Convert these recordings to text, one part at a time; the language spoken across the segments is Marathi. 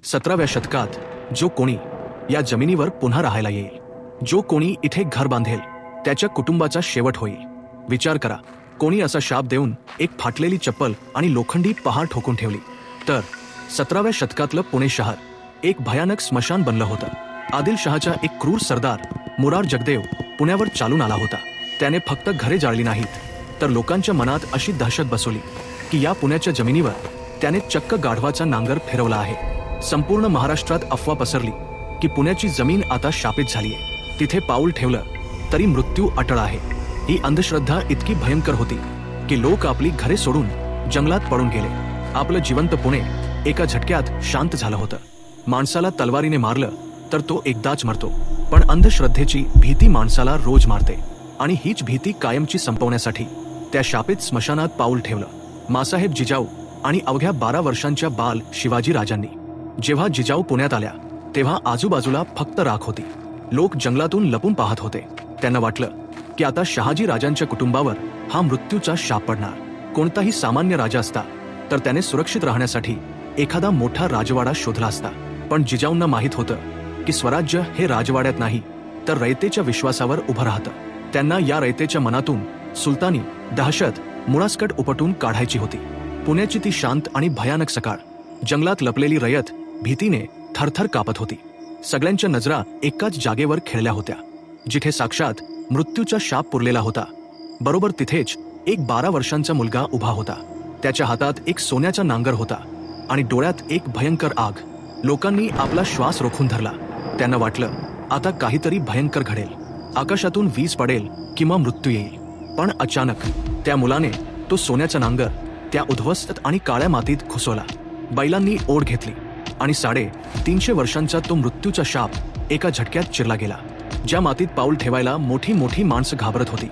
17व्या शतकात जो कोणी या जमिनीवर पुन्हा राहायला येईल, जो कोणी इथे घर बांधेल, त्याच्या कुटुंबाचा शेवट होईल. विचार करा, कोणी असा शाप देऊन एक फाटलेली चप्पल आणि लोखंडी पहाड ठोकून ठेवली तर 17व्या शतकातलं पुणे शहर एक भयानक स्मशान बनलं होतं. आदिलशहाचा एक क्रूर सरदार मुरार जगदेव पुण्यावर चालून आला होता. त्याने फक्त घरे जाळली नाहीत तर लोकांच्या मनात अशी दहशत बसवली की या पुण्याच्या जमिनीवर त्याने चक्क गाढवाचा नांगर फिरवला आहे. संपूर्ण महाराष्ट्रात अफवा पसरली की पुण्याची जमीन आता शापित झालीय. तिथे पाऊल ठेवलं तरी मृत्यू अटळ आहे. ही अंधश्रद्धा इतकी भयंकर होती की लोक आपली घरे सोडून जंगलात पळून गेले. आपलं जिवंत पुणे एका झटक्यात शांत झालं होतं. माणसाला तलवारीने मारलं तर तो एकदाच मरतो, पण अंधश्रद्धेची भीती माणसाला रोज मारते. आणि हीच भीती कायमची संपवण्यासाठी त्या शापित स्मशानात पाऊल ठेवलं मासाहेब जिजाऊ आणि अवघ्या 12 वर्षांच्या बाल शिवाजी राजांनी. जेव्हा जिजाऊ पुण्यात आल्या तेव्हा आजूबाजूला फक्त राख होती. लोक जंगलातून लपून पाहत होते. त्यांना वाटलं की आता शहाजी राजांच्या कुटुंबावर हा मृत्यूचा शाप पडणार. कोणताही सामान्य राजा असता तर त्याने सुरक्षित राहण्यासाठी एखादा मोठा राजवाडा शोधला असता. पण जिजाऊंना माहीत होतं की स्वराज्य हे राजवाड्यात नाही तर रयतेच्या विश्वासावर उभं राहतं. त्यांना या रयतेच्या मनातून सुलतानी दहशत मुळासकट उपटून काढायची होती. पुण्याची ती शांत आणि भयानक सकाळ, जंगलात लपलेली रयत भीतीने थरथर कापत होती. सगळ्यांच्या नजरा एकाच जागेवर खेळल्या होत्या, जिथे साक्षात मृत्यूचा शाप पुरलेला होता. बरोबर तिथेच एक 12 वर्षांचा मुलगा उभा होता. त्याच्या हातात एक सोन्याचा नांगर होता आणि डोळ्यात एक भयंकर आग. लोकांनी आपला श्वास रोखून धरला. त्यांना वाटलं आता काहीतरी भयंकर घडेल. आकाशातून वीज पडेल किंवा मृत्यू येईल. पण अचानक त्या मुलाने तो सोन्याचा नांगर त्या उद्ध्वस्त आणि काळ्या मातीत घुसवला. बैलांनी ओढ घेतली आणि 350 वर्षांचा तो मृत्यूचा शाप एका झटक्यात चिरला गेला. ज्या मातीत पाऊल ठेवायला मोठी मोठी माणसं घाबरत होती,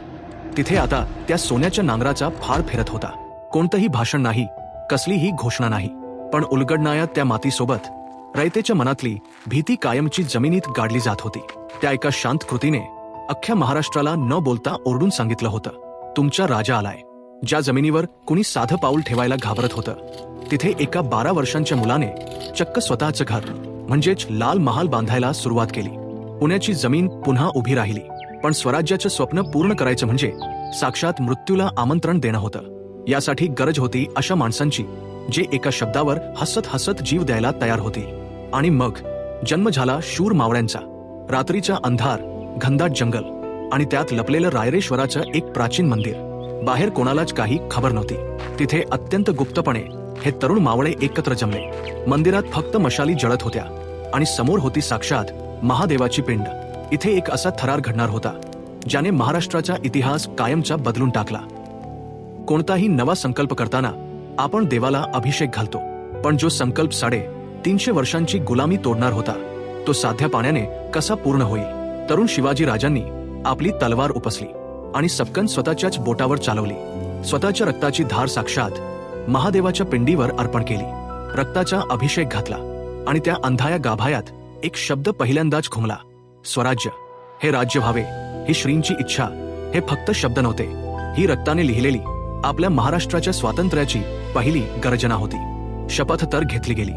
तिथे आता त्या सोन्याच्या नांगराचा फाळ फिरत होता. कोणतंही भाषण नाही, कसलीही घोषणा नाही, पण उलगडणाऱ्या त्या मातीसोबत रयतेच्या मनातली भीती कायमची जमिनीत गाडली जात होती. त्या एका शांत कृतीने अख्ख्या महाराष्ट्राला न बोलता ओरडून सांगितलं होतं, तुमचा राजा आलाय. ज्या जमिनीवर कुणी साधं पाऊल ठेवायला घाबरत होतं, तिथे एका 12 वर्षांच्या मुलाने चक्क स्वतःचं घर म्हणजेच लाल महाल बांधायला सुरुवात केली. पुण्याची जमीन पुन्हा उभी राहिली. पण स्वराज्याचं स्वप्न पूर्ण करायचं म्हणजे साक्षात मृत्यूला आमंत्रण देणं होतं. यासाठी गरज होती अशा माणसांची जे एका शब्दावर हसत हसत जीव द्यायला तयार होती. आणि मग जन्म झाला शूर मावळ्यांचा. रात्रीचा अंधार, घनदाट जंगल आणि त्यात लपलेलं रायरेश्वराचं एक प्राचीन मंदिर. बाहेर कोणालाच काही खबर नव्हती. तिथे अत्यंत गुप्तपणे हे तरुण मावळे एकत्र जमले. मंदिरात फक्त मशाली जळत होत्या आणि समोर होती साक्षात महादेवाची पिंड. इथे एक असा थरार घडणार होता ज्याने महाराष्ट्राचा इतिहास कायमचा बदलून टाकला. कोणताही नवा संकल्प करताना आपण देवाला अभिषेक घालतो, पण जो संकल्प 350 वर्षांची गुलामी तोडणार होता तो साध्या पाण्याने कसा पूर्ण होईल. तरुण शिवाजी राजांनी आपली तलवार उपसली आणि सपकन स्वतःच्याच बोटावर चालवली. स्वतःच्या रक्ताची धार साक्षात महादेवाच्या पिंडीवर अर्पण केली. रक्ताचा अभिषेक घातला आणि त्या अंधाया गाभायात एक शब्द पहिल्यांदाच घुमला, स्वराज्य. हे राज्य व्हावे ही श्रींची इच्छा. हे फक्त शब्द नव्हते, ही रक्ताने लिहिलेली आपल्या महाराष्ट्राच्या स्वातंत्र्याची पहिली गर्जना होती. शपथ तर घेतली गेली,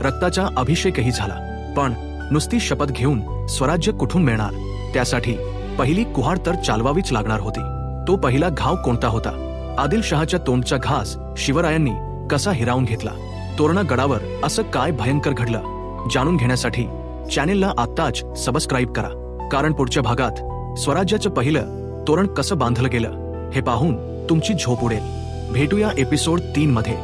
रक्ताचा अभिषेकही झाला. पण नुसती शपथ घेऊन स्वराज्य कुठून मिळणार? त्यासाठी पहिली कुऱ्हाड तर चालवावीच लागणार होती. तो पहिला घाव कोणता होता? आदिलशहाच्या तोंडचा घास शिवरायांनी कसा हिरावून घेतला? तोरणा गडावर असं काय भयंकर घडलं? जाणून घेण्यासाठी चॅनेलला आत्ताच सबस्क्राईब करा, कारण पुढच्या भागात स्वराज्याचं पहिलं तोरण कसं बांधलं गेलं हे पाहून तुमची झोप उडेल. भेटूया एपिसोड 3 मध्ये.